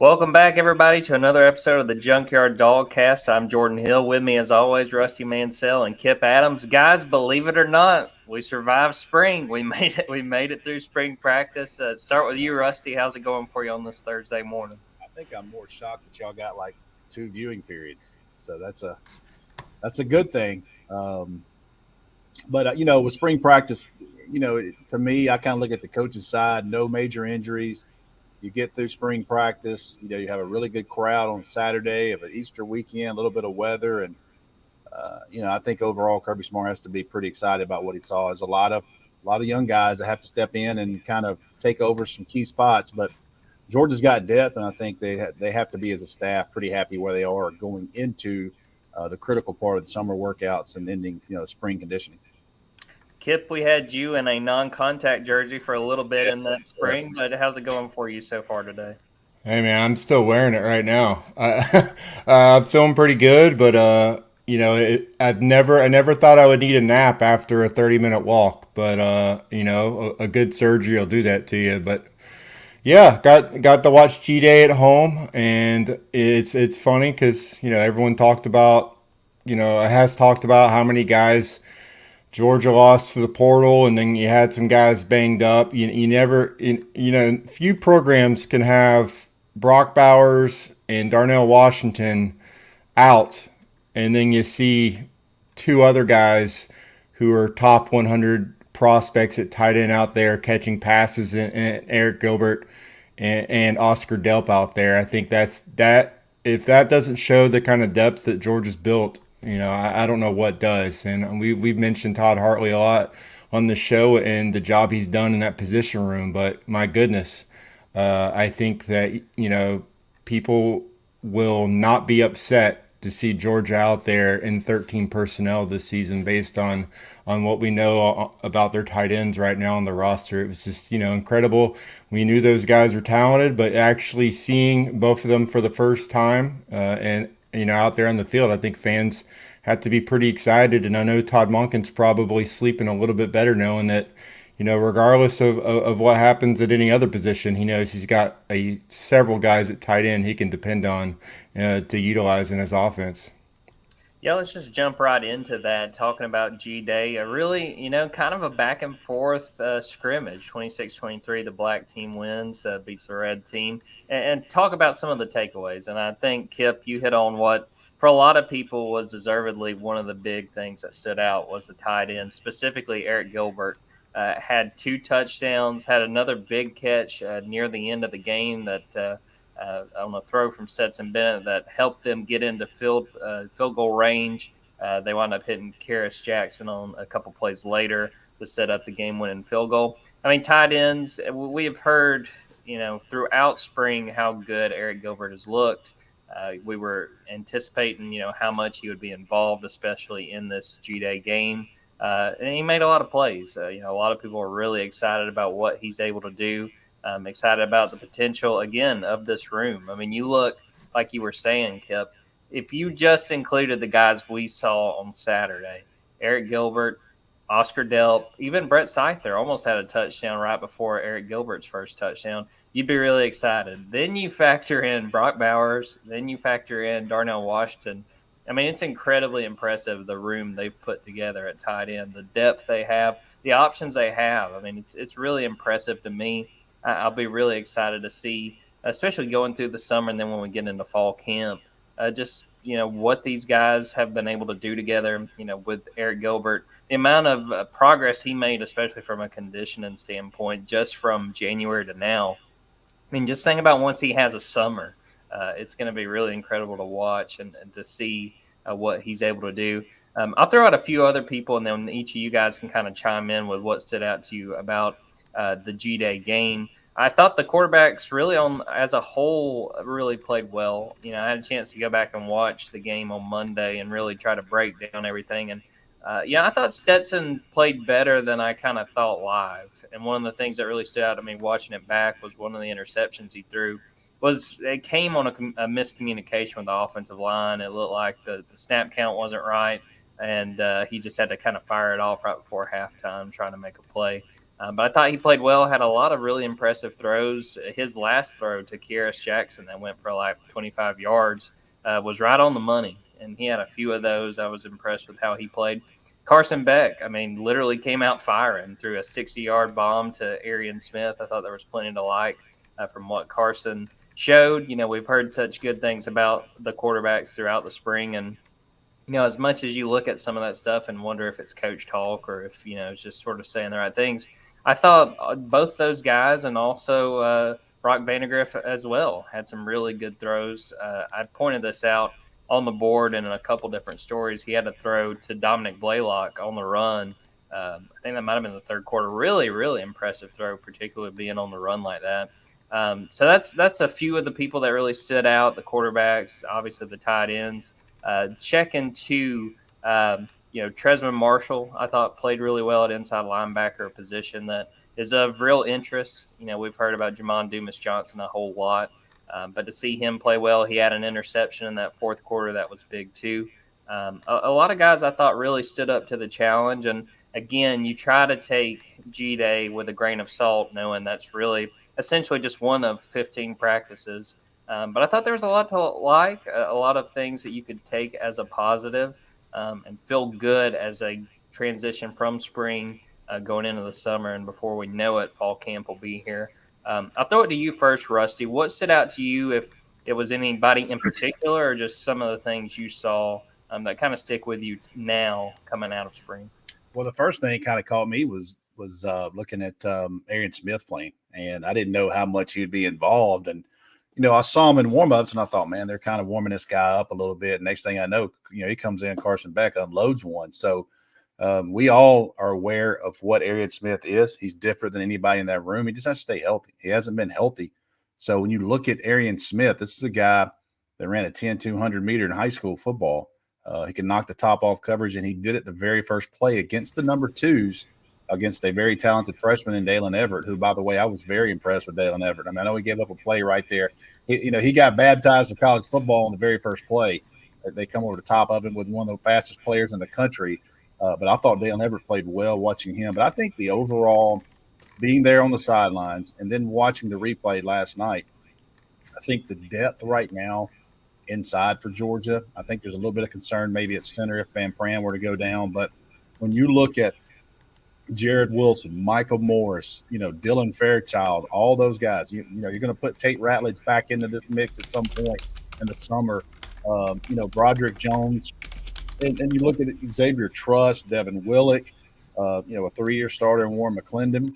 Welcome back, everybody, to another episode of the Junkyard Dawgcast. I'm Jordan Hill. With me, as always, Rusty Mansell and Kipp Adams. Guys, believe it or not, we survived spring. We made it. We made it through spring practice. Start with you, Rusty. How's it going for you on this Thursday morning? I think I'm more shocked that y'all got like two viewing periods. So that's a good thing. But with spring practice, to me, I kind of look at the coach's side. No major injuries. You get through spring practice. You have a really good crowd on Saturday of an Easter weekend, a little bit of weather, and I think overall Kirby Smart has to be pretty excited about what he saw. There's a lot of young guys that have to step in and kind of take over some key spots, but Georgia's got depth, and I think they have to be as a staff pretty happy where they are going into the critical part of the summer workouts and ending spring conditioning. Kipp, we had you in a non-contact jersey for a little bit in Yes, that spring, yes. but how's it going for you so far today? Hey man, I'm still wearing it right now. I'm feeling pretty good, but I never thought I would need a nap after a 30-minute walk, but a good surgery will do that to you. But yeah, got to watch G Day at home, and it's funny because everyone has talked about how many guys Georgia lost to the portal, and then you had some guys banged up. You never, few programs can have Brock Bowers and Darnell Washington out, and then you see two other guys who are top 100 prospects at tight end out there catching passes, and Eric Gilbert and Oscar Delp out there. I think that. If that doesn't show the kind of depth that Georgia's built, I don't know what does. And we've mentioned Todd Hartley a lot on the show and the job he's done in that position room. But my goodness, I think that people will not be upset to see Georgia out there in 13 personnel this season based on what we know about their tight ends right now on the roster. It was just incredible. We knew those guys were talented, but actually seeing both of them for the first time and out there on the field, I think fans had to be pretty excited. And I know Todd Monken's probably sleeping a little bit better knowing that regardless of what happens at any other position, he knows he's got several guys at tight end he can depend on to utilize in his offense. Yeah, let's just jump right into that, talking about G-Day. A really, kind of a back and forth scrimmage. 26-23, the black team wins, beats the red team. And talk about some of the takeaways. And I think, Kipp, you hit on what, for a lot of people, was deservedly one of the big things that stood out was the tight end, specifically Eric Gilbert. Had two touchdowns, had another big catch near the end of the game that on a throw from Stetson Bennett that helped them get into field goal range. They wound up hitting Karis Jackson on a couple plays later to set up the game-winning field goal. I mean, tight ends, we have heard, throughout spring how good Eric Gilbert has looked. We were anticipating, how much he would be involved, especially in this G-Day game. And he made a lot of plays. A lot of people are really excited about what he's able to do. I'm excited about the potential, again, of this room. I mean, you look, like you were saying, Kipp, if you just included the guys we saw on Saturday, Eric Gilbert, Oscar Delp, even Brett Seither almost had a touchdown right before Eric Gilbert's first touchdown, you'd be really excited. Then you factor in Brock Bowers, then you factor in Darnell Washington. I mean, it's incredibly impressive, the room they've put together at tight end, the depth they have, the options they have. I mean, it's really impressive to me. I'll be really excited to see, especially going through the summer and then when we get into fall camp, just, what these guys have been able to do together, with Eric Gilbert, the amount of progress he made, especially from a conditioning standpoint, just from January to now. I mean, just think about once he has a summer, it's going to be really incredible to watch and to see what he's able to do. I'll throw out a few other people, and then each of you guys can kind of chime in with what stood out to you about the G-Day game. I thought the quarterbacks really as a whole really played well. I had a chance to go back and watch the game on Monday and really try to break down everything. And, I thought Stetson played better than I kind of thought live. And one of the things that really stood out to me watching it back was one of the interceptions he threw. It came on a miscommunication with the offensive line. It looked like the snap count wasn't right, and he just had to kind of fire it off right before halftime trying to make a play. But I thought he played well, had a lot of really impressive throws. His last throw to Kieris Jackson that went for like 25 yards was right on the money, and he had a few of those. I was impressed with how he played. Carson Beck, I mean, literally came out firing, threw a 60-yard bomb to Arian Smith. I thought there was plenty to like from what Carson showed. We've heard such good things about the quarterbacks throughout the spring, and as much as you look at some of that stuff and wonder if it's coach talk or if it's just sort of saying the right things, I thought both those guys and also Brock Vandegrift as well had some really good throws. I pointed this out on the board and in a couple different stories. He had a throw to Dominic Blaylock on the run. I think that might have been the third quarter. Really, really impressive throw, particularly being on the run like that. So that's a few of the people that really stood out. The quarterbacks, obviously the tight ends. Check into Tresman Marshall, I thought played really well at inside linebacker, a position that is of real interest. We've heard about Jamon Dumas-Johnson a whole lot, but to see him play well, he had an interception in that fourth quarter that was big too. A lot of guys I thought really stood up to the challenge, and again, you try to take G-Day with a grain of salt, knowing that's really essentially just one of 15 practices. But I thought there was a lot to like, a lot of things that you could take as a positive and feel good as a transition from spring going into the summer. And before we know it, fall camp will be here. I'll throw it to you first, Rusty. What stood out to you, if it was anybody in particular or just some of the things you saw that kind of stick with you now coming out of spring? Well, the first thing kind of caught me was looking at Arian Smith playing, and I didn't know how much he'd be involved. And I saw him in warm-ups, and I thought, man, they're kind of warming this guy up a little bit. Next thing I know, he comes in, Carson Beck unloads one. So we all are aware of what Arian Smith is. He's different than anybody in that room. He just has to stay healthy. He hasn't been healthy. So when you look at Arian Smith, this is a guy that ran a 10-200 meter in high school football. He can knock the top off coverage, and he did it the very first play against the number twos against a very talented freshman in Dalen Everett, who, by the way, I was very impressed with Dalen Everett. I mean, I know he gave up a play right there. He got baptized in college football on the very first play. They come over the top of him with one of the fastest players in the country. But I thought Dalen Everett played well watching him. But I think the overall being there on the sidelines and then watching the replay last night, I think the depth right now inside for Georgia, I think there's a little bit of concern maybe at center if Van Pran were to go down. But when you look at Jared Wilson, Michael Morris, Dylan Fairchild, all those guys, you're going to put Tate Ratledge back into this mix at some point in the summer. Broderick Jones, and you look at Xavier Trust, Devin Willick, a 3-year starter, and Warren McClendon.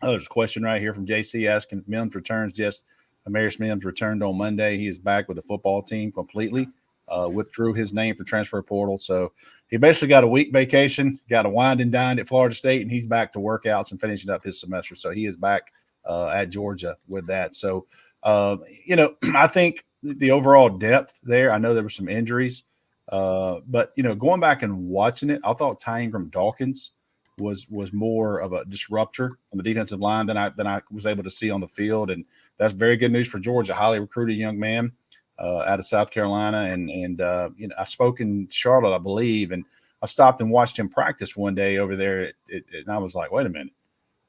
There's a question right here from JC asking if Mims returns. Yes, Amarius Mims returned on Monday. He is back with the football team completely. Withdrew his name for transfer portal. So he basically got a week vacation, got a wine and dine at Florida State, and he's back to workouts and finishing up his semester. So he is back at Georgia with that. So, I think the overall depth there, I know there were some injuries, but, going back and watching it, I thought Ty Ingram Dawkins was more of a disruptor on the defensive line than I was able to see on the field. And that's very good news for Georgia, highly recruited young man. Out of South Carolina, and I spoke in Charlotte, I believe, and I stopped and watched him practice one day over there, and I was like, wait a minute,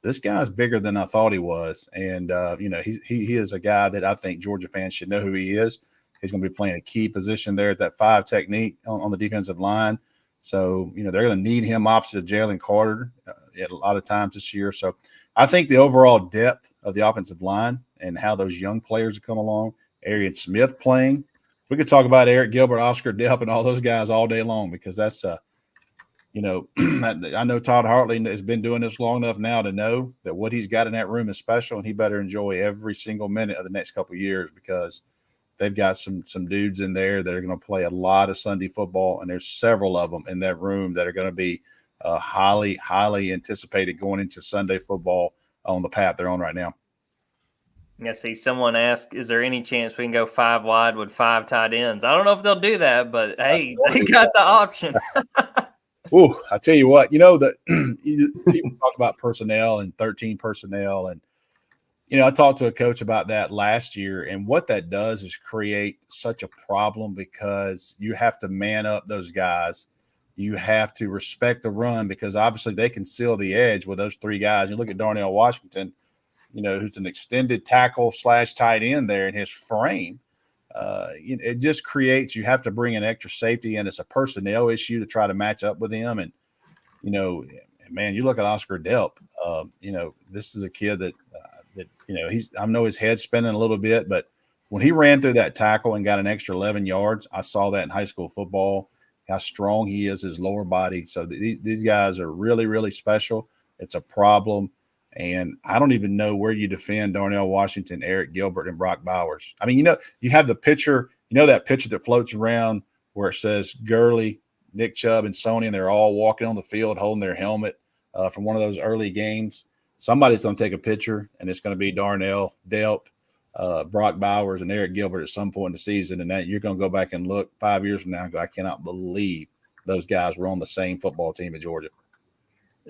this guy's bigger than I thought he was, and he is a guy that I think Georgia fans should know who he is. He's going to be playing a key position there at that 5 technique on the defensive line, so they're going to need him opposite Jalen Carter at a lot of times this year. So I think the overall depth of the offensive line and how those young players have come along. Arian Smith playing. We could talk about Eric Gilbert, Oscar Delp, and all those guys all day long because that's, I know Todd Hartley has been doing this long enough now to know that what he's got in that room is special, and he better enjoy every single minute of the next couple of years because they've got some dudes in there that are going to play a lot of Sunday football, and there's several of them in that room that are going to be highly, highly anticipated going into Sunday football on the path they're on right now. I see someone asked, is there any chance we can go 5 wide with 5 tight ends? I don't know if they'll do that, but hey, they got the option. Ooh, I tell you what, that people talk about personnel and 13 personnel. And, I talked to a coach about that last year. And what that does is create such a problem because you have to man up those guys. you have to respect the run because obviously they can seal the edge with those three guys. You look at Darnell Washington, who's an extended tackle / tight end there in his frame. It just creates, you have to bring an extra safety in. It's a personnel issue to try to match up with him. And, man, you look at Oscar Delp, this is a kid that I know his head's spinning a little bit, but when he ran through that tackle and got an extra 11 yards, I saw that in high school football, how strong he is, his lower body. So these guys are really, really special. It's a problem. And I don't even know where you defend Darnell Washington, Eric Gilbert, and Brock Bowers. I mean, you have the picture, that picture that floats around where it says Gurley, Nick Chubb, and Sony, and they're all walking on the field holding their helmet from one of those early games. Somebody's going to take a picture, and it's going to be Darnell, Delp, Brock Bowers, and Eric Gilbert at some point in the season. And that you're going to go back and look 5 years from now and go, I cannot believe those guys were on the same football team at Georgia.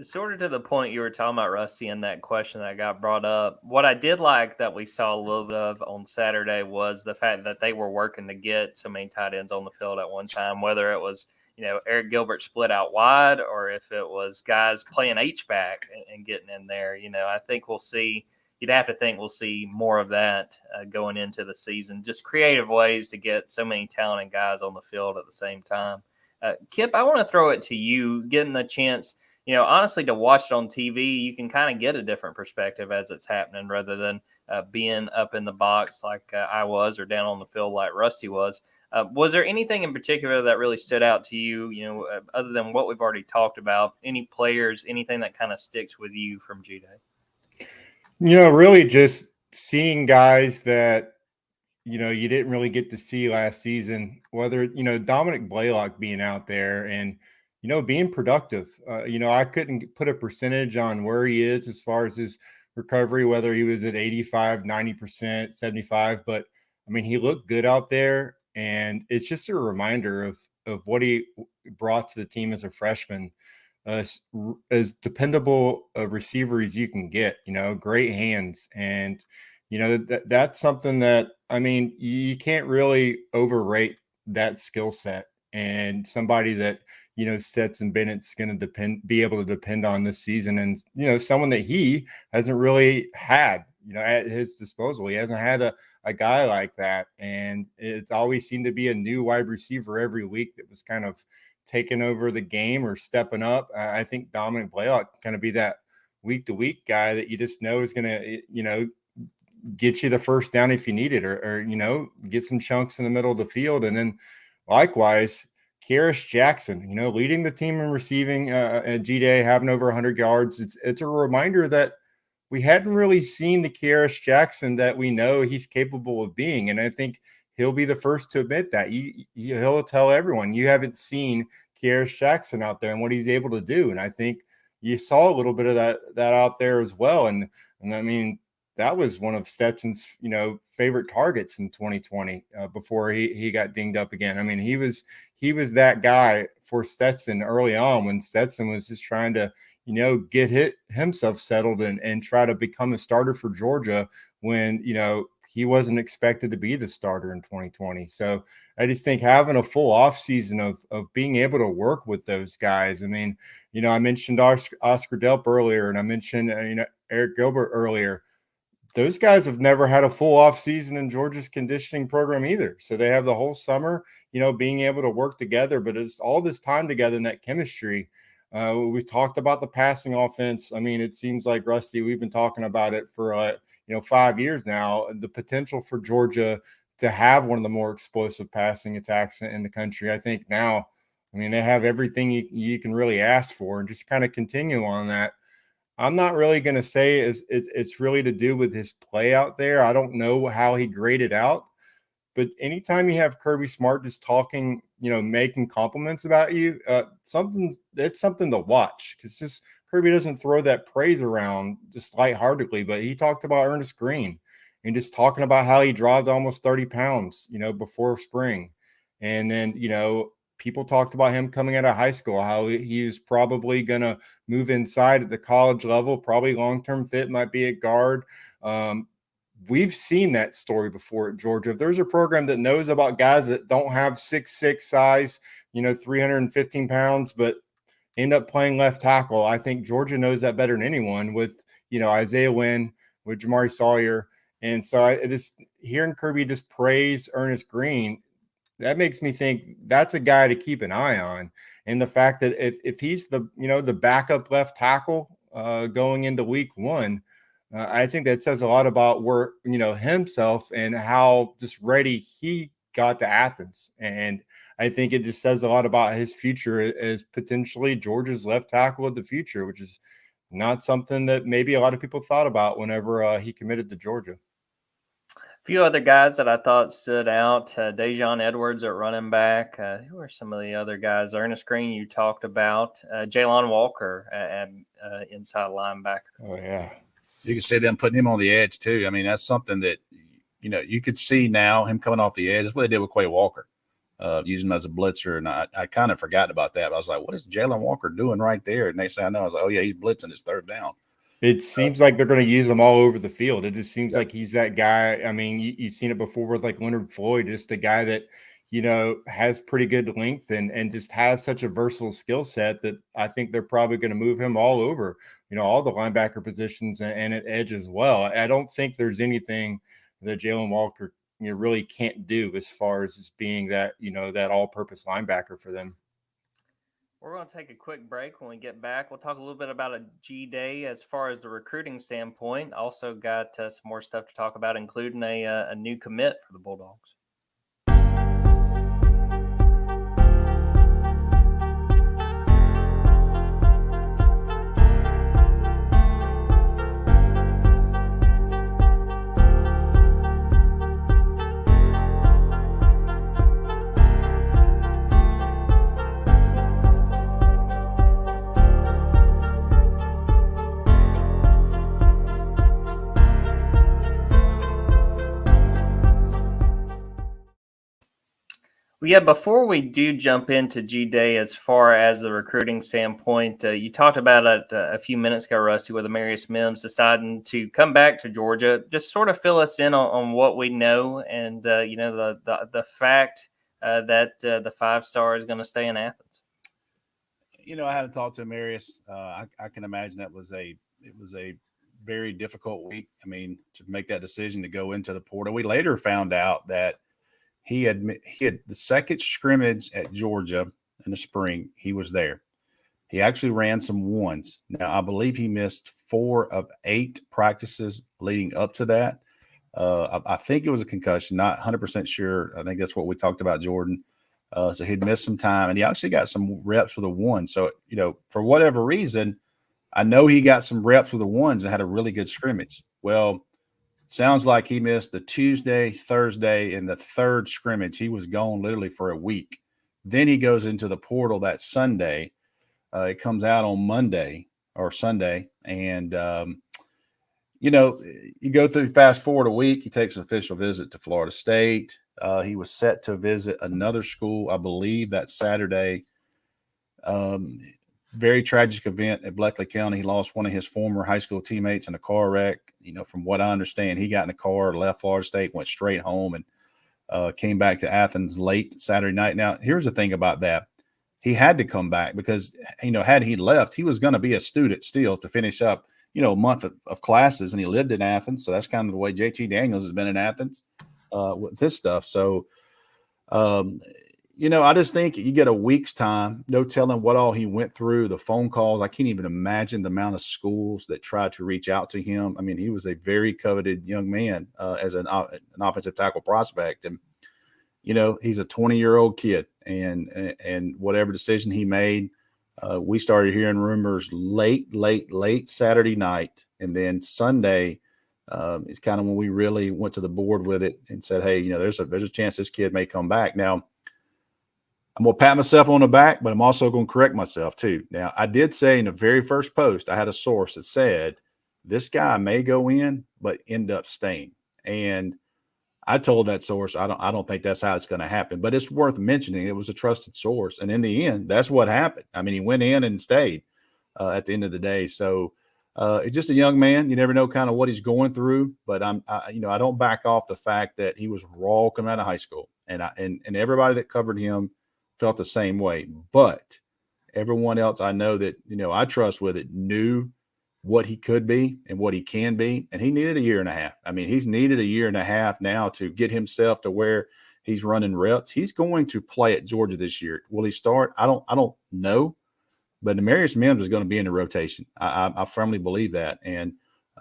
Sort of to the point you were talking about, Rusty, in that question that got brought up. What I did like that we saw a little bit of on Saturday was the fact that they were working to get so many tight ends on the field at one time, whether it was, Eric Gilbert split out wide or if it was guys playing H-back and getting in there. I think you'd have to think we'll see more of that going into the season, just creative ways to get so many talented guys on the field at the same time. Kipp, I want to throw it to you, getting the chance – honestly, to watch it on TV, you can kind of get a different perspective as it's happening rather than being up in the box like I was or down on the field like Rusty was. Was there anything in particular that really stood out to you, other than what we've already talked about? Any players, anything that kind of sticks with you from G-Day? Really just seeing guys that, you didn't really get to see last season, whether, Dominic Blaylock being out there and, being productive. I couldn't put a percentage on where he is as far as his recovery, whether he was at 85, 90%, 75, but I mean, he looked good out there. And it's just a reminder of what he brought to the team as a freshman, as dependable a receiver as you can get, great hands. And, that's something that, I mean, you can't really overrate that skill set. And somebody that, Stetson Bennett's going to be able to depend on this season. And, someone that he hasn't really had, at his disposal. He hasn't had a guy like that. And it's always seemed to be a new wide receiver every week that was kind of taking over the game or stepping up. I think Dominic Blaylock kind of be that week to week guy that you just know is going to, get you the first down if you need it or, get some chunks in the middle of the field. And then likewise, Kearis Jackson, leading the team in receiving at G-Day, having over 100 yards. It's a reminder that we hadn't really seen the Kearis Jackson that we know he's capable of being. And I think he'll be the first to admit that. He'll tell everyone, you haven't seen Kearis Jackson out there and what he's able to do. And I think you saw a little bit of that out there as well. And I mean, that was one of Stetson's, favorite targets in 2020 before he got dinged up again. I mean, he was that guy for Stetson early on when Stetson was just trying to, get himself settled and try to become a starter for Georgia when, he wasn't expected to be the starter in 2020. So I just think having a full off season of being able to work with those guys. I mean, I mentioned Oscar Delp earlier, and I mentioned, Eric Gilbert earlier. Those guys have never had a full off season in Georgia's conditioning program either. So they have the whole summer, being able to work together, but it's all this time together in that chemistry. We talked about the passing offense. I mean, it seems like, Rusty, we've been talking about it for, 5 years now, the potential for Georgia to have one of the more explosive passing attacks in the country. I think now, I mean, they have everything you can really ask for, and just kind of continue on that. I'm not really going to say it's really to do with his play out there. I don't know how he graded out, but anytime you have Kirby Smart just talking, making compliments about you, it's something to watch, because Kirby doesn't throw that praise around just lightheartedly, but he talked about Ernest Green and just talking about how he dropped almost 30 pounds, before spring. And then, people talked about him coming out of high school, how he was probably going to move inside at the college level, probably long-term fit, might be at guard. we've seen that story before at Georgia. If there's a program that knows about guys that don't have 6'6" size, 315 pounds, but end up playing left tackle, I think Georgia knows that better than anyone with, Isaiah Wynn, with Jamari Sawyer. And so hearing Kirby just praise Ernest Green, that makes me think that's a guy to keep an eye on. And the fact that if he's the backup left tackle going into week one, I think that says a lot about where, himself and how just ready he got to Athens. And I think it just says a lot about his future as potentially Georgia's left tackle of the future, which is not something that maybe a lot of people thought about whenever he committed to Georgia. A few other guys that I thought stood out, Dejon Edwards at running back. Who are some of the other guys? Ernest Green, you talked about. Jalon Walker at inside linebacker. Oh, yeah. You can see them putting him on the edge, too. I mean, that's something that, you could see now, him coming off the edge. That's what they did with Quay Walker, using him as a blitzer. And I kind of forgot about that. I was like, what is Jalon Walker doing right there? And next thing I know, I was like, oh, yeah, he's blitzing his third down. It seems like they're going to use him all over the field. It just seems like he's that guy. I mean, you've seen it before with like Leonard Floyd, just a guy that, has pretty good length and just has such a versatile skill set that I think they're probably going to move him all over, all the linebacker positions and at edge as well. I don't think there's anything that Jalon Walker really can't do as far as just being that, that all-purpose linebacker for them. We're going to take a quick break. When we get back, we'll talk a little bit about a G-Day as far as the recruiting standpoint. Also got some more stuff to talk about, including a new commit for the Bulldogs. Well, yeah, before we do jump into G-Day as far as the recruiting standpoint, you talked about it a few minutes ago, Rusty, with Amarius Mims deciding to come back to Georgia. Just sort of fill us in on what we know and, the fact that the 5-star is going to stay in Athens. I haven't talked to Amarius. I can imagine it was a very difficult week. I mean, to make that decision to go into the portal. We later found out that he had the second scrimmage at Georgia in the spring. He was there. He actually ran some ones. Now, I believe he missed 4 of 8 practices leading up to that. I think it was a concussion, not 100% sure. I think that's what we talked about, Jordan. So he'd missed some time, and he actually got some reps with the one. So, for whatever reason, I know he got some reps with the ones and had a really good scrimmage. Well, sounds like he missed the Tuesday, Thursday, and the third scrimmage. He was gone literally for a week. Then he goes into the portal that Sunday. It comes out on Monday or Sunday. And, you go through, fast forward a week, he takes an official visit to Florida State. He was set to visit another school, I believe, that Saturday. Very tragic event at Bleckley County. He lost one of his former high school teammates in a car wreck. From what I understand, he got in a car, left Florida State, went straight home, and came back to Athens late Saturday night. Now, here's the thing about that. He had to come back because, had he left, he was going to be a student still to finish up, a month of classes, and he lived in Athens. So that's kind of the way JT Daniels has been in Athens with this stuff. So, I just think you get a week's time, no telling what all he went through, the phone calls. I can't even imagine the amount of schools that tried to reach out to him. I mean, he was a very coveted young man as an offensive tackle prospect. And, he's a 20-year-old kid. And whatever decision he made, we started hearing rumors late Saturday night. And then Sunday is kind of when we really went to the board with it and said, hey, there's a chance this kid may come back. Now, I'm going to pat myself on the back, but I'm also going to correct myself too. Now, I did say in the very first post, I had a source that said this guy may go in, but end up staying. And I told that source, I don't think that's how it's going to happen, but it's worth mentioning. It was a trusted source. And in the end, that's what happened. I mean, he went in and stayed at the end of the day. So It's just a young man. You never know kind of what he's going through, but I don't back off the fact that he was raw coming out of high school, and everybody that covered him felt the same way. But everyone else I know that I trust with it knew what he could be and what he can be, and he needed a year and a half. I mean, he's needed a year and a half now to get himself to where he's running reps. He's going to play at Georgia this year. Will he start? I don't know. But Amarius Mims is going to be in the rotation. I firmly believe that. And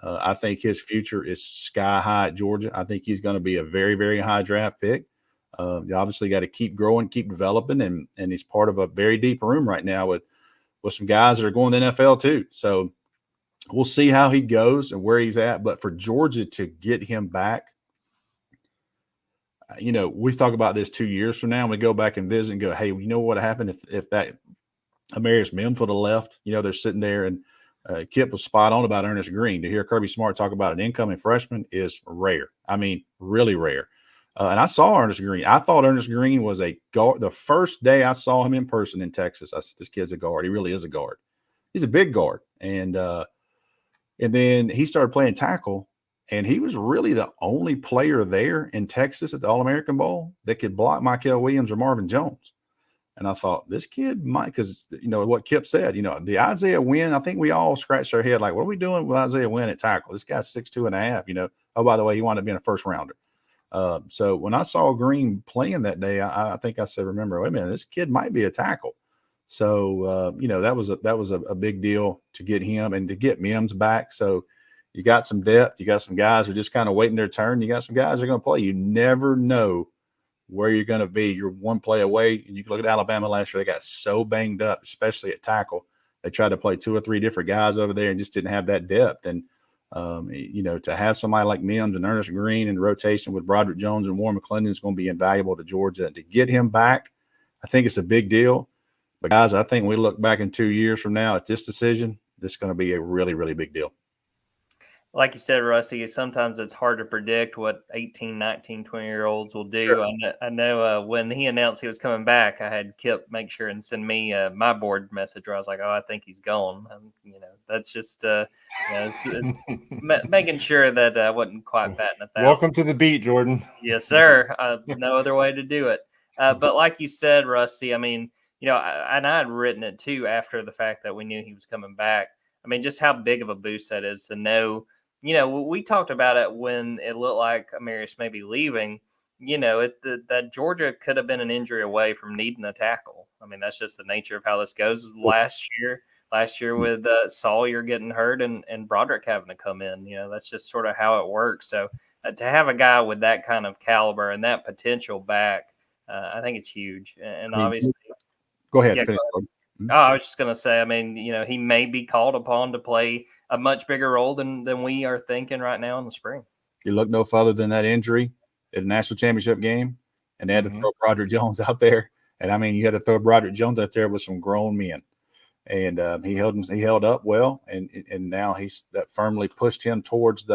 I think his future is sky high at Georgia. I think he's going to be a very, very high draft pick. You obviously got to keep growing, keep developing, and he's part of a very deep room right now with some guys that are going to the NFL too. So we'll see how he goes and where he's at. But for Georgia to get him back, we talk about this 2 years from now, and we go back and visit and go, hey, you know what happened if that Amarius Mims would have left? They're sitting there, and Kipp was spot on about Ernest Green. To hear Kirby Smart talk about an incoming freshman is rare. I mean, really rare. And I saw Ernest Green. I thought Ernest Green was a guard. The first day I saw him in person in Texas, I said, this kid's a guard. He really is a guard. He's a big guard. And then he started playing tackle, and he was really the only player there in Texas at the All-American Bowl that could block Michael Williams or Marvin Jones. And I thought, this kid might, because, what Kipp said, the Isaiah Wynn, I think we all scratched our head like, what are we doing with Isaiah Wynn at tackle? This guy's 6'2.5", Oh, by the way, he wanted to be a first rounder. So when I saw Green playing that day, I think I said, remember, wait a minute, this kid might be a tackle. So, that was a big deal to get him and to get Mims back. So you got some depth. You got some guys who are just kind of waiting their turn. You got some guys who are going to play. You never know where you're going to be. You're one play away. And you can look at Alabama last year. They got so banged up, especially at tackle. They tried to play 2 or 3 different guys over there and just didn't have that depth. And, to have somebody like Mims and Ernest Green in the rotation with Broderick Jones and Warren McClendon is going to be invaluable to Georgia. And to get him back, I think it's a big deal. But, guys, I think we look back in 2 years from now at this decision, this is going to be a really, really big deal. Like you said, Rusty, sometimes it's hard to predict what 18, 19, 20-year-olds will do. Sure. I know when he announced he was coming back, I had Kipp make sure and send me my board message where I was like, oh, I think he's gone. That's just it's making sure that I wasn't quite batting 1,000. Welcome to the beat, Jordan. Yes, sir. No other way to do it. But like you said, Rusty, I mean, and I had written it too after the fact that we knew he was coming back. I mean, just how big of a boost that is to know. We talked about it when it looked like Amarius may be leaving, that Georgia could have been an injury away from needing a tackle. I mean, that's just the nature of how this goes. Last year with Sawyer getting hurt and Broderick having to come in, that's just sort of how it works. So to have a guy with that kind of caliber and that potential back, I think it's huge. And obviously, go ahead. Yeah, finish. Oh, I was just going to say, I mean, he may be called upon to play a much bigger role than we are thinking right now in the spring. You look no further than that injury at a national championship game, and they had to throw Broderick Jones out there. And I mean, you had to throw Broderick Jones out there with some grown men, and he held up well, and now that firmly pushed him towards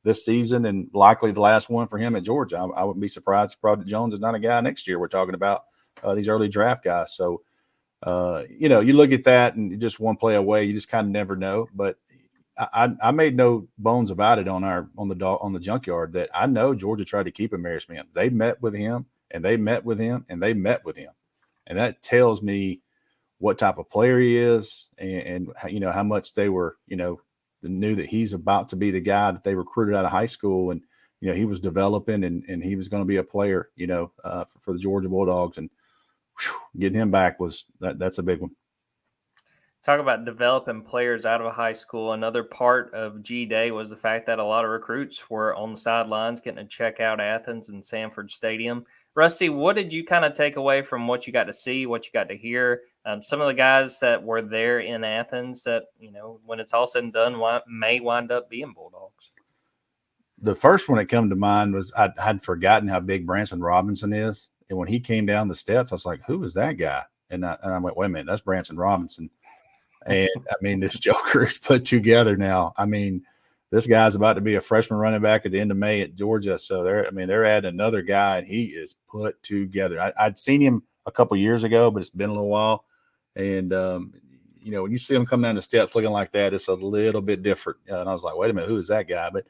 this season and likely the last one for him at Georgia. I wouldn't be surprised if Broderick Jones is not a guy next year. We're talking about these early draft guys, so. You look at that and just one play away, you just kind of never know. But I made no bones about it on the Junkyard that I know Georgia tried to keep Amarius Mims. They met with him and they met with him and they met with him, and that tells me what type of player he is and how much they were knew that he's about to be the guy that they recruited out of high school, and he was developing and he was going to be a player for the Georgia Bulldogs. And getting him back that's a big one. Talk about developing players out of high school. Another part of G-Day was the fact that a lot of recruits were on the sidelines getting to check out Athens and Sanford Stadium. Rusty, what did you kind of take away from what you got to see, what you got to hear? Some of the guys that were there in Athens that, when it's all said and done, may wind up being Bulldogs. The first one that came to mind was I'd forgotten how big Branson Robinson is. And when he came down the steps, I was like, who is that guy? And I went, wait a minute, that's Branson Robinson. And I mean, this Joker is put together now. I mean, this guy's about to be a freshman running back at the end of May at Georgia. So they're adding another guy, and he is put together. I'd seen him a couple years ago, but it's been a little while. And when you see him come down the steps looking like that, it's a little bit different. And I was like, wait a minute, who is that guy? But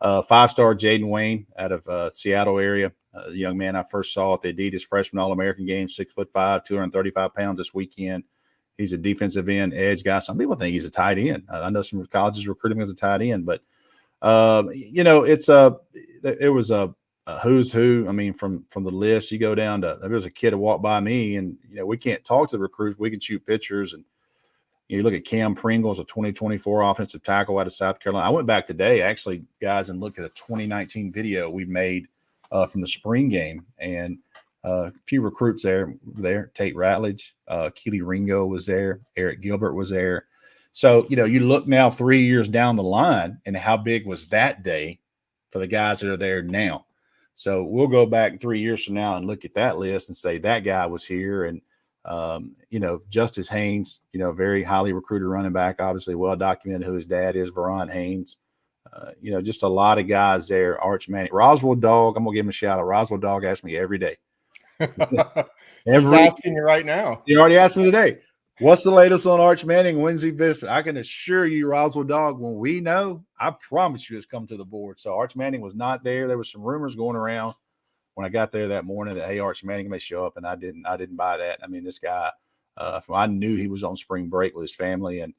5-star Jaden Wayne out of Seattle area, the young man I first saw at the Adidas Freshman All-American game, 6'5", 235 pounds this weekend. He's a defensive end edge guy. Some people think he's a tight end. I know some colleges recruit him as a tight end, but it was a who's who. I mean, from the list, you go down to, there was a kid who walked by me, and we can't talk to the recruits. We can shoot pictures, and you look at Cam Pringles, a 2024 offensive tackle out of South Carolina. I went back today, actually, guys, and looked at a 2019 video we made from the spring game, and a few recruits there. Tate Ratledge, Keely Ringo was there, Eric Gilbert was there. So, you look now 3 years down the line, and how big was that day for the guys that are there now? So we'll go back 3 years from now and look at that list and say that guy was here. And, Justice Haynes, very highly recruited running back, obviously well documented who his dad is, Veron Haynes. Just a lot of guys there. Arch Manning, Roswell Dog. I'm going to give him a shout out. Roswell Dog asks me every day. He's asking you right now. You already asked me today. What's the latest on Arch Manning? When's he visit? I can assure you, Roswell Dog, when we know, I promise you it's come to the board. So Arch Manning was not there. There was some rumors going around when I got there that morning that, hey, Arch Manning may show up, and I didn't buy that. I mean, this guy, I knew he was on spring break with his family, and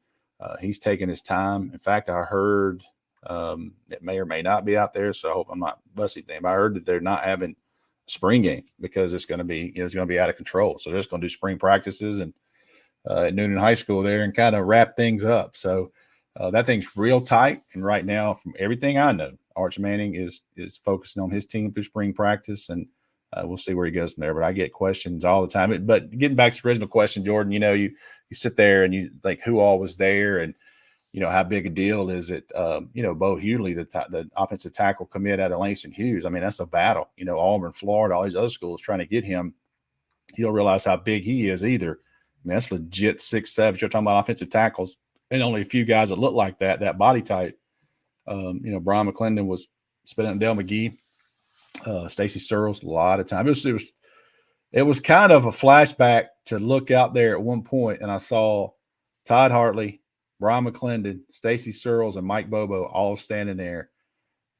he's taking his time. In fact, I heard it may or may not be out there, so I hope I'm not busting them. I heard that they're not having a spring game because it's going to be, it's going to be out of control. So they're just going to do spring practices and at Noonan High School there and kind of wrap things up. So that thing's real tight. And right now, from everything I know, Arch Manning is focusing on his team through spring practice, and we'll see where he goes from there. But I get questions all the time. But getting back to the original question, Jordan, you sit there and you think who all was there, and how big a deal is it? Bo Hughley, the offensive tackle commit out of Langston Hughes. I mean, that's a battle. Auburn, Florida, all these other schools trying to get him. You don't realize how big he is either. I mean, that's legit 6'7". You're talking about offensive tackles, and only a few guys that look like that body type. Brian McClendon was spinning at Dale McGee, Stacy Searles, a lot of time. It was kind of a flashback to look out there at one point, and I saw Todd Hartley, Brian McClendon, Stacy Searles, and Mike Bobo all standing there.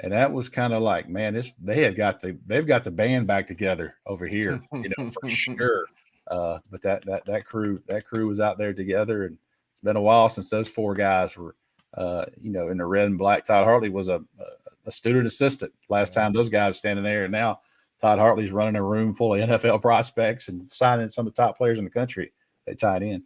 And that was kind of like, man, they've got the band back together over here, for sure. But that crew was out there together, and it's been a while since those four guys were, in the red and black. Todd Hartley was a student assistant last time those guys were standing there, and now Todd Hartley's running a room full of NFL prospects and signing some of the top players in the country. They tied in.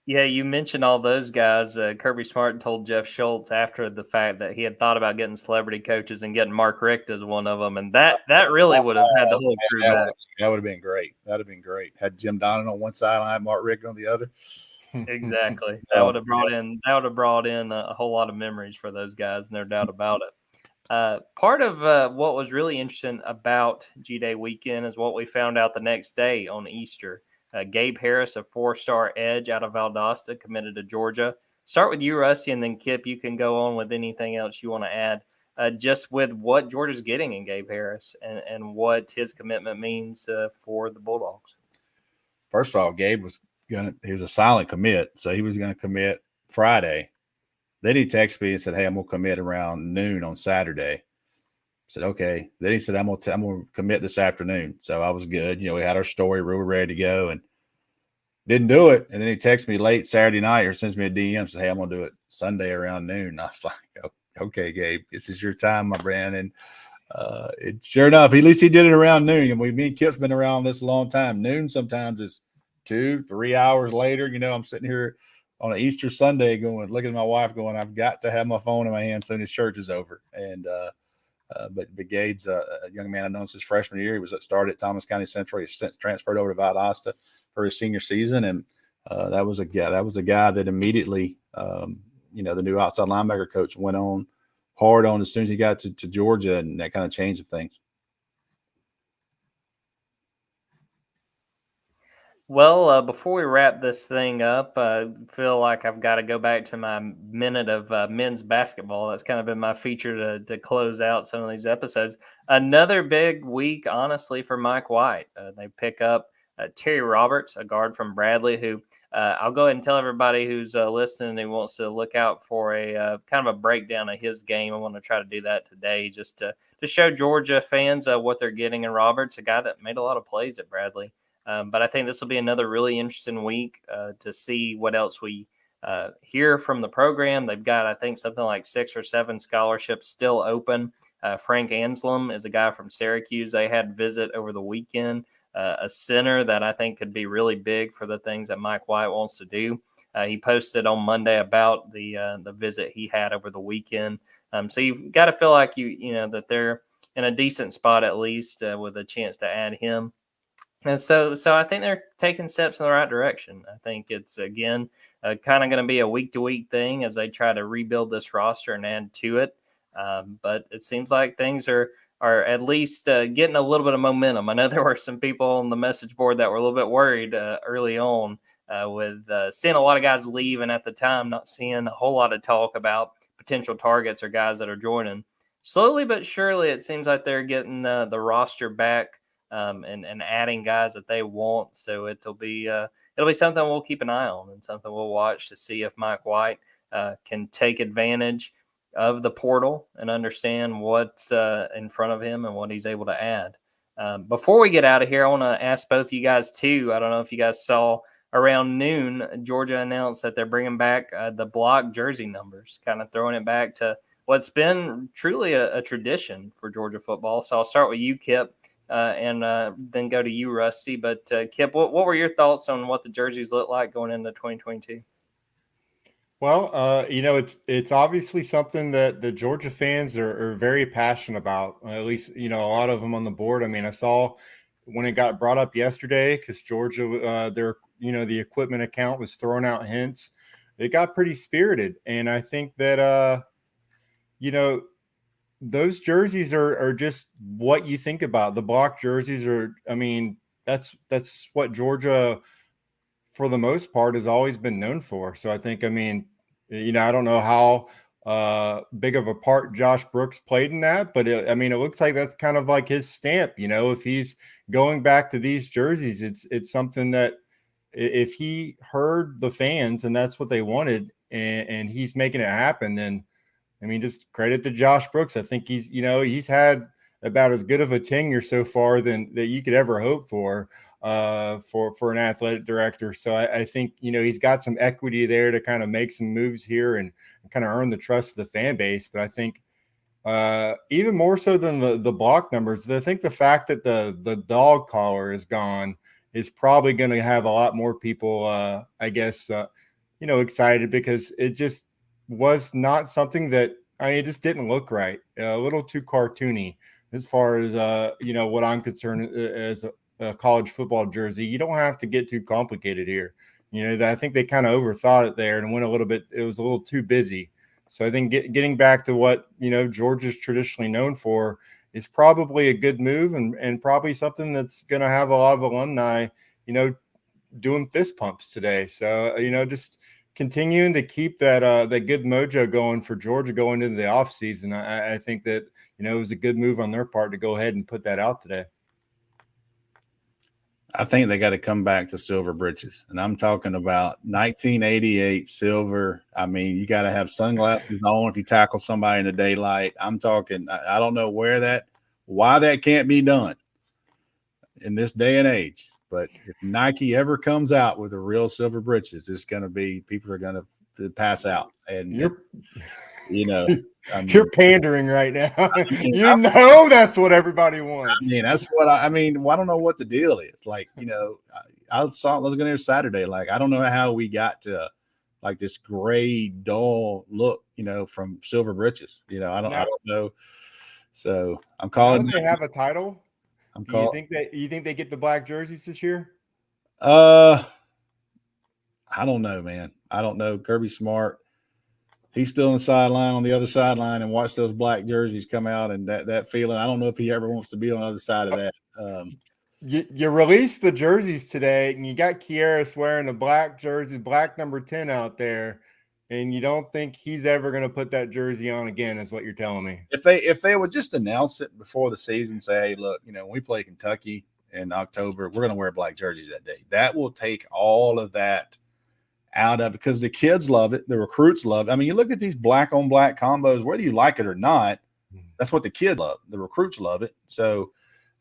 Yeah, you mentioned all those guys. Kirby Smart told Jeff Schultz after the fact that he had thought about getting celebrity coaches and getting Mark Richt as one of them, and that really would have had the whole crew back. That would have been great. That would have been great. Had Jim Donnan on one side, I had Mark Richt on the other. Exactly. That would have brought in a whole lot of memories for those guys, no doubt about it. Part of what was really interesting about G-Day weekend is what we found out the next day on Easter. Gabe Harris, a 4-star edge out of Valdosta, committed to Georgia. Start with you, Rusty, and then Kip, you can go on with anything else you want to add, just with what Georgia's getting in Gabe Harris and what his commitment means for the Bulldogs. First of all, Gabe was a silent commit, so he was going to commit Friday. Then he texted me and said, hey, I'm going to commit around noon on Saturday. I said, okay. Then he said, I'm going to commit this afternoon. So I was good. We had our story. We were ready to go and didn't do it. And then he texted me late Saturday night or sends me a DM, said, hey, I'm going to do it Sunday around noon. And I was like, okay, Gabe, this is your time, my friend. And sure enough, at least he did it around noon. And me and Kip's been around this a long time. Noon sometimes is 2-3 hours later. I'm sitting here on an Easter Sunday looking at my wife going, I've got to have my phone in my hand soon as church is over. And, but Gabe's a young man I've known since freshman year. He was started at Thomas County Central. He's since transferred over to Valdosta for his senior season, and that was a guy that immediately, the new outside linebacker coach went on hard on as soon as he got to Georgia, and that kind of changed things. Well, before we wrap this thing up, I feel like I've got to go back to my minute of men's basketball. That's kind of been my feature to close out some of these episodes. Another big week, honestly, for Mike White. They pick up Terry Roberts, a guard from Bradley, who I'll go ahead and tell everybody who's listening and wants to look out for a kind of a breakdown of his game. I want to try to do that today just to show Georgia fans what they're getting in Roberts, a guy that made a lot of plays at Bradley. But I think this will be another really interesting week to see what else we hear from the program. They've got, I think, something like 6 or 7 scholarships still open. Frank Anselm is a guy from Syracuse they had visit over the weekend, a center that I think could be really big for the things that Mike White wants to do. He posted on Monday about the visit he had over the weekend. So you've got to feel like that they're in a decent spot at least with a chance to add him. And so I think they're taking steps in the right direction. I think it's, again, kind of going to be a week-to-week thing as they try to rebuild this roster and add to it. But it seems like things are at least getting a little bit of momentum. I know there were some people on the message board that were a little bit worried early on with seeing a lot of guys leave, and at the time not seeing a whole lot of talk about potential targets or guys that are joining. Slowly but surely, it seems like they're getting the roster back and adding guys that they want. So it'll be something we'll keep an eye on and something we'll watch to see if Mike White can take advantage of the portal and understand what's in front of him and what he's able to add. Before we get out of here, I want to ask both you guys too. I don't know if you guys saw around noon, Georgia announced that they're bringing back the block jersey numbers, kind of throwing it back to what's been truly a tradition for Georgia football. So I'll start with you, Kipp. And then go to you, Rusty. But Kipp, what were your thoughts on what the jerseys look like going into 2022? Well, it's obviously something that the Georgia fans are very passionate about. At least, a lot of them on the board. I mean, I saw when it got brought up yesterday because Georgia, the equipment account was throwing out hints. It got pretty spirited, and I think that those jerseys are just what you think about. The block jerseys that's what Georgia, for the most part, has always been known for. So I think, I don't know how big of a part Josh Brooks played in that, but it looks like that's kind of like his stamp. If he's going back to these jerseys, it's something that if he heard the fans and that's what they wanted and he's making it happen, then just credit to Josh Brooks. I think he's had about as good of a tenure so far that you could ever hope for an athletic director. So I think, he's got some equity there to kind of make some moves here and kind of earn the trust of the fan base. But I think even more so than the block numbers, I think the fact that the dog collar is gone is probably going to have a lot more people, excited, because it just was not something that it just didn't look right. A little too cartoony as far as what I'm concerned as a college football jersey. You don't have to get too complicated here. I think they kind of overthought it there and went a little bit. It was a little too busy. So I think getting back to what Georgia's traditionally known for is probably a good move and probably something that's going to have a lot of alumni doing fist pumps today. So just continuing to keep that good mojo going for Georgia going into the offseason. I think that, it was a good move on their part to go ahead and put that out today. I think they got to come back to silver britches. And I'm talking about 1988 silver. You got to have sunglasses on if you tackle somebody in the daylight. I'm talking, I don't know why that can't be done in this day and age. But if Nike ever comes out with a real silver britches, it's going to be, people are going to pass out. And, you're pandering right now. That's what everybody wants. That's what I don't know what the deal is. Like, I was looking there Saturday. Like, I don't know how we got to like this gray, dull look, from silver britches. I don't know. So I'm calling. Don't they have a title? You think they get the black jerseys this year? I don't know, man. I don't know. Kirby Smart, he's still on the sideline, on the other sideline, and watch those black jerseys come out, and that feeling. I don't know if he ever wants to be on the other side of that. You released the jerseys today, and you got Kieris wearing the black jersey, black number 10 out there, and you don't think he's ever going to put that jersey on again, is what you're telling me. If they would just announce it before the season, say, hey, look, when we play Kentucky in October, we're going to wear black jerseys that day. That will take all of that out of it because the kids love it. The recruits love it. I mean, you look at these black on black combos, whether you like it or not, that's what the kids love. The recruits love it. So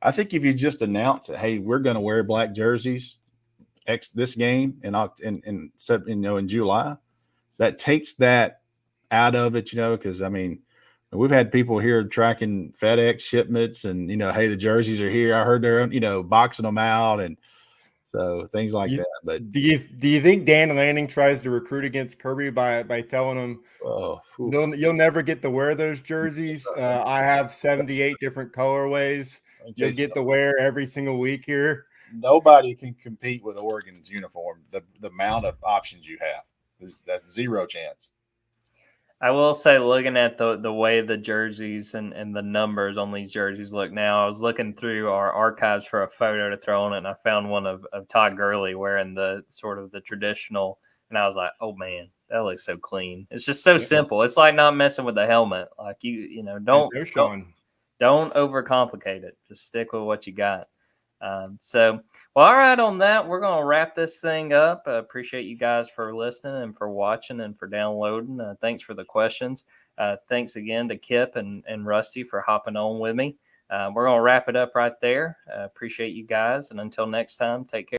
I think if you just announce it, hey, we're going to wear black jerseys this game in July, that takes that out of it, because I mean, we've had people here tracking FedEx shipments and, hey, the jerseys are here. I heard they're, boxing them out. And so things like that. But do you think Dan Lanning tries to recruit against Kirby by telling him, you'll never get to wear those jerseys? I have 78 different colorways. You'll get to wear every single week here. Nobody can compete with Oregon's uniform. The amount of options you have, that's zero chance. I will say, looking at the way the jerseys and the numbers on these jerseys look now, I was looking through our archives for a photo to throw on it, and I found one of Todd Gurley wearing the sort of the traditional, and I was like, oh man, that looks so clean. It's just so simple. It's like not messing with the helmet. Like don't overcomplicate it. Just stick with what you got. All right, on that, we're going to wrap this thing up. Appreciate you guys for listening and for watching and for downloading. Thanks for the questions. Thanks again to Kipp and Rusty for hopping on with me. We're going to wrap it up right there. Appreciate you guys. And until next time, take care.